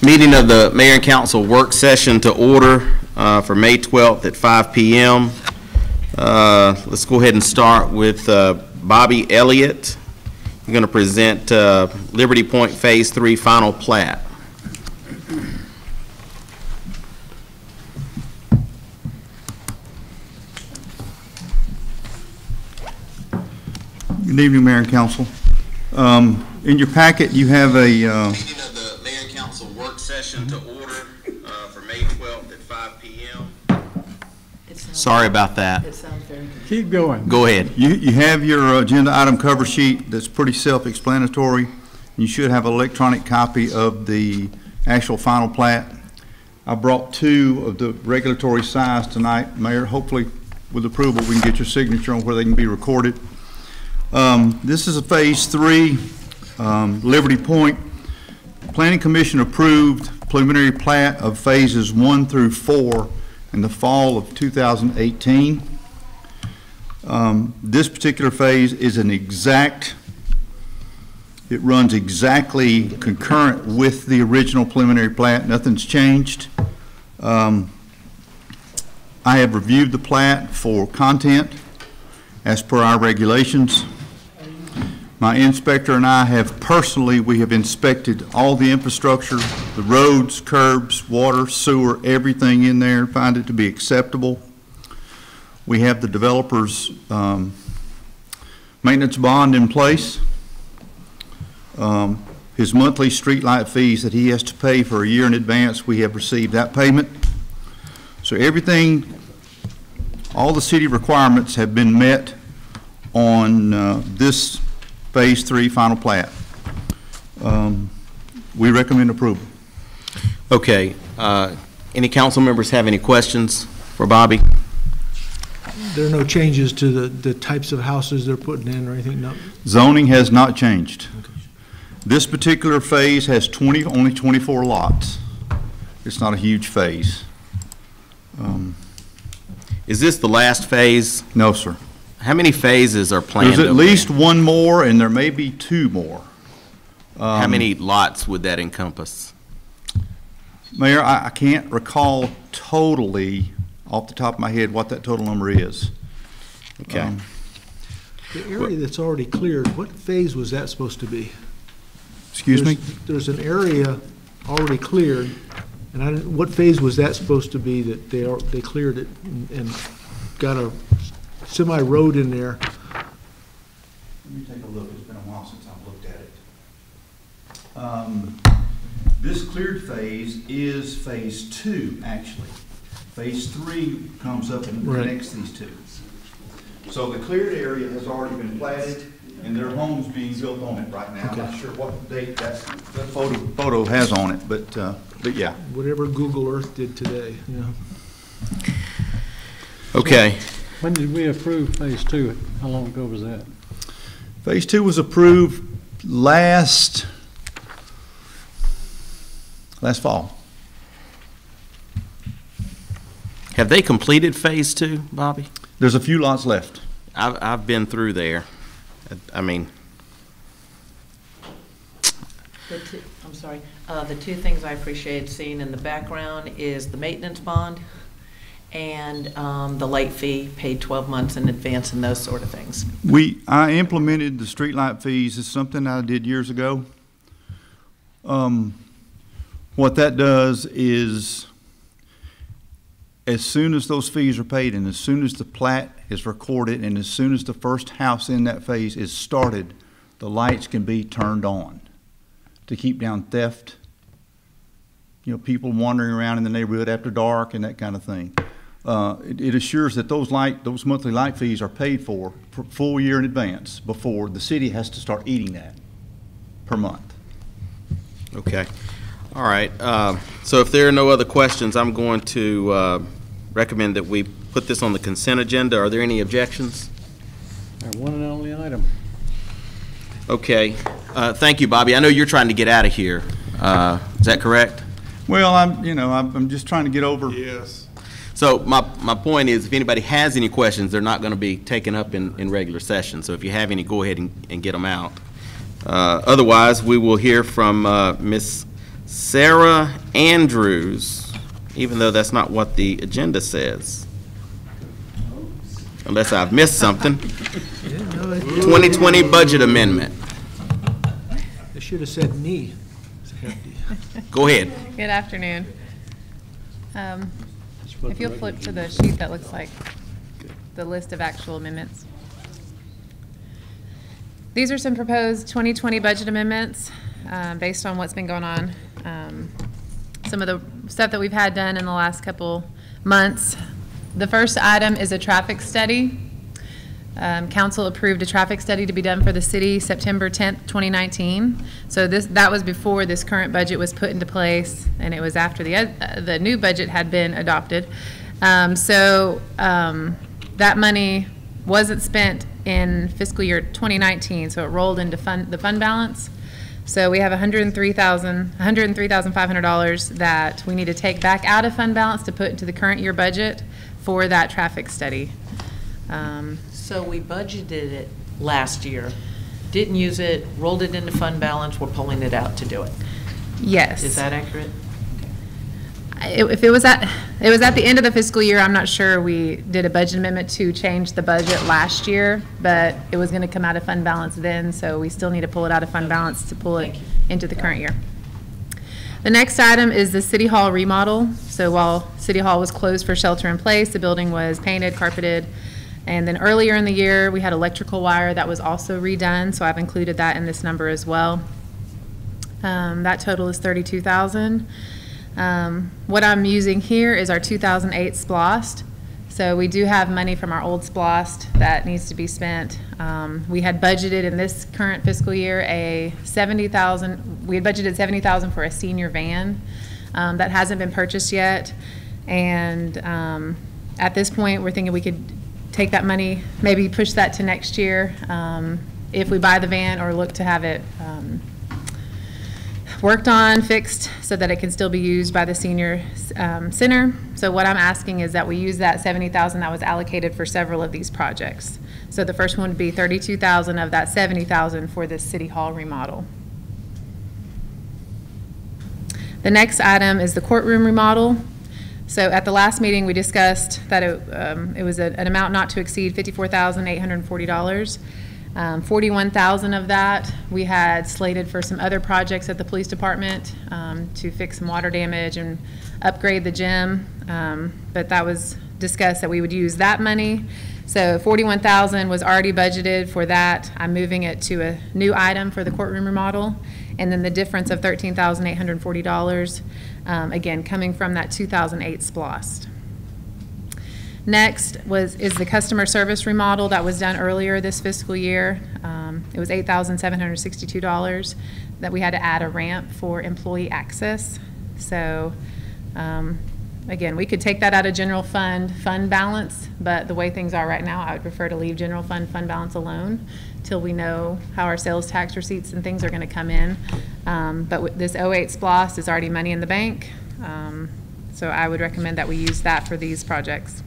Meeting of the Mayor and Council work session to order for May 12th at 5 p.m. Let's go ahead and start with Bobby Elliott. You're going to present Liberty Point Phase 3 final plat. Good evening, Mayor and Council. In your packet, you have a Meeting of the Mayor and Council work session to order for May 12th at 5 p.m. Sorry about that. It sounds very good. Keep going. Go ahead. You have your agenda item cover sheet that's pretty self-explanatory. You should have an electronic copy of the actual final plat. I brought two of the regulatory size tonight, Mayor. Hopefully, with approval, we can get your signature on where they can be recorded. This is a Phase 3, Liberty Point. Planning Commission approved preliminary plat of phases 1 through 4 in the fall of 2018. This particular phase is it runs exactly concurrent with the original preliminary plat. Nothing's changed. I have reviewed the plat for content as per our regulations. My inspector and I have we have inspected all the infrastructure, the roads, curbs, water, sewer, everything in there, find it to be acceptable. We have the developer's maintenance bond in place. His monthly street light fees that he has to pay for a year in advance, we have received that payment. So everything, all the city requirements have been met on this Phase 3 final plat. We recommend approval. Okay. Any council members have any questions for Bobby? There are no changes to the types of houses they're putting in or anything? No. Zoning has not changed. Okay. This particular phase has only 24 lots. It's not a huge phase. Is this the last phase? No, sir. How many phases are planned? There's at least one more, and there may be two more. How many lots would that encompass? Mayor, I can't recall totally off the top of my head what that total number is. Okay. The area that's already cleared, what phase was that supposed to be? Excuse me? There's an area already cleared, and what phase was that supposed to be that they cleared it and got a semi-road in there? Let me take a look. It's been a while since I've looked at it. This cleared phase is Phase 2, actually. Phase 3 comes up and connects these two. So the cleared area has already been platted, and there are homes being built on it right now. Okay. I'm not sure what date that photo has on it, but yeah. Whatever Google Earth did today, yeah. Okay. When did we approve Phase 2? How long ago was that? Phase 2 was approved last fall. Have they completed Phase 2, Bobby? There's a few lots left. I've been through there. I mean, I'm sorry. The two things I appreciate seeing in the background is the maintenance bond and the late fee paid 12 months in advance and those sort of things. I implemented the streetlight fees. It's something I did years ago. What that does is, as soon as those fees are paid and as soon as the plat is recorded and as soon as the first house in that phase is started, the lights can be turned on to keep down theft, people wandering around in the neighborhood after dark and that kind of thing. It assures that those monthly light fees are paid for full year in advance before the city has to start eating that per month. Okay. All right. So if there are no other questions, I'm going to recommend that we put this on the consent agenda. Are there any objections? Our one and only item. Okay. Thank you, Bobby. I know you're trying to get out of here. Is that correct? Well, I'm just trying to get over. Yes. So my point is, if anybody has any questions, they're not going to be taken up in regular session. So if you have any, go ahead and get them out. Otherwise, we will hear from Ms. Sarah Andrews, even though that's not what the agenda says. Unless I've missed something. 2020 budget amendment. They should have said me. Go ahead. Good afternoon. If you'll flip to the sheet that looks like the list of actual amendments. These are some proposed 2020 budget amendments based on what's been going on. Some of the stuff that we've had done in the last couple months. The first item is a traffic study. Council approved a traffic study to be done for the city September 10th, 2019. So that was before this current budget was put into place, and it was after the new budget had been adopted. That money wasn't spent in fiscal year 2019, so it rolled into the fund balance. So we have $103,500 that we need to take back out of fund balance to put into the current year budget for that traffic study. So we budgeted it last year, didn't use it, rolled it into fund balance, we're pulling it out to do it. Yes. Is that accurate? If it was at the end of the fiscal year, I'm not sure we did a budget amendment to change the budget last year, but it was going to come out of fund balance then, so we still need to pull it out of fund balance to pull it into the current year. The next item is the City Hall remodel. So while City Hall was closed for shelter in place, the building was painted, carpeted, and then earlier in the year, we had electrical wire that was also redone, so I've included that in this number as well. That total is $32,000. What I'm using here is our 2008 SPLOST. So we do have money from our old SPLOST that needs to be spent. We had budgeted in this current fiscal year a $70,000. We had budgeted $70,000 for a senior van that hasn't been purchased yet. And at this point, we're thinking we could take that money, maybe push that to next year if we buy the van, or look to have it worked on, fixed, so that it can still be used by the senior center. So what I'm asking is that we use that $70,000 that was allocated for several of these projects. So the first one would be $32,000 of that $70,000 for the City Hall remodel. The next item is the courtroom remodel. So at the last meeting, we discussed that it was an amount not to exceed $54,840. 41,000 of that we had slated for some other projects at the police department to fix some water damage and upgrade the gym, but that was discussed that we would use that money. So 41,000 was already budgeted for that. I'm moving it to a new item for the courtroom remodel, and then the difference of $13,840, again coming from that 2008 SPLOST. Next is the customer service remodel that was done earlier this fiscal year. It was $8,762 that we had to add a ramp for employee access. So again, we could take that out of general fund balance, but the way things are right now, I would prefer to leave general fund balance alone till we know how our sales tax receipts and things are going to come in. But with this 08 SPLOST is already money in the bank, so I would recommend that we use that for these projects.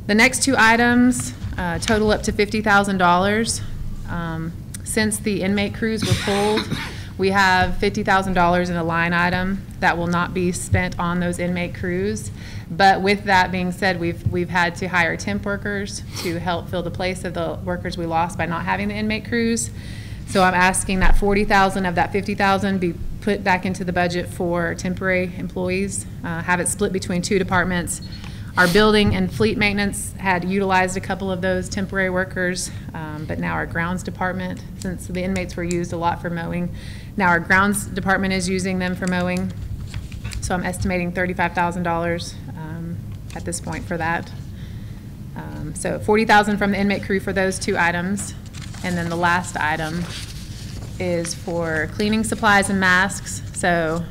The next two items total up to $50,000. Since the inmate crews were pulled, we have $50,000 in a line item that will not be spent on those inmate crews. But with that being said, we've had to hire temp workers to help fill the place of the workers we lost by not having the inmate crews. So I'm asking that $40,000 of that $50,000 be put back into the budget for temporary employees, have it split between two departments. Our building and fleet maintenance had utilized a couple of those temporary workers, but now our grounds department, since the inmates were used a lot for mowing, now our grounds department is using them for mowing. So I'm estimating $35,000 at this point for that. So $40,000 from the inmate crew for those two items. And then the last item is for cleaning supplies and masks. So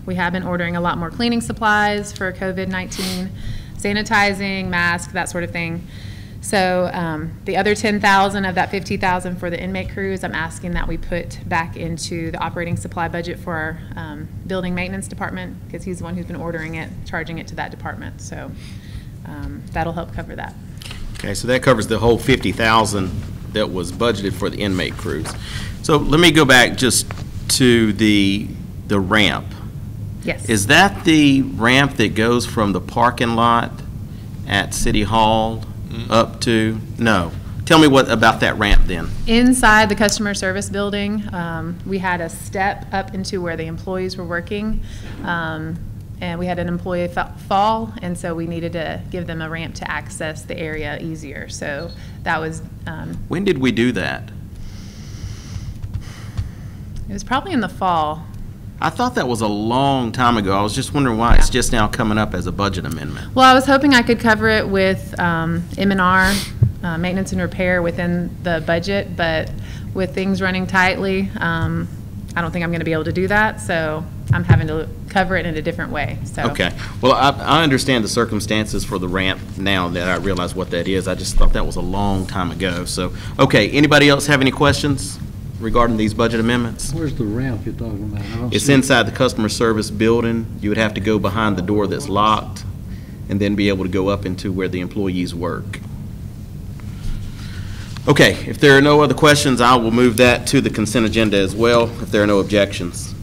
we have been ordering a lot more cleaning supplies for COVID-19. Sanitizing, mask, that sort of thing. So the other $10,000 of that $50,000 for the inmate crews, I'm asking that we put back into the operating supply budget for our building maintenance department, because he's the one who's been ordering it, charging it to that department. So that'll help cover that. Okay, so that covers the whole $50,000 that was budgeted for the inmate crews. So let me go back just to the the ramp. Yes. Is that the ramp that goes from the parking lot at City Hall up to, no? Tell me what about that ramp then. Inside the customer service building, we had a step up into where the employees were working, and we had an employee fall, and so we needed to give them a ramp to access the area easier. So that was, When did we do that? it was probably in the fall. I thought that was a long time ago. I was just wondering why it's just now coming up as a budget amendment. Well, I was hoping I could cover it with M&R, maintenance and repair within the budget, but with things running tightly, I don't think I'm going to be able to do that, so I'm having to cover it in a different way, so. Okay. Well, I understand the circumstances for the ramp now that I realize what that is. I just thought that was a long time ago. So, okay, anybody else have any questions regarding these budget amendments? Where's the ramp you're talking about? I don't It's see it. inside the customer service building. You would have to go behind the door that's locked and then be able to go up into where the employees work. Okay, if there are no other questions, I will move that to the consent agenda as well, if there are no objections.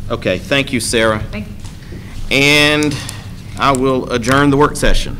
Okay, thank you, Sarah. Thank you. And I will adjourn the work session.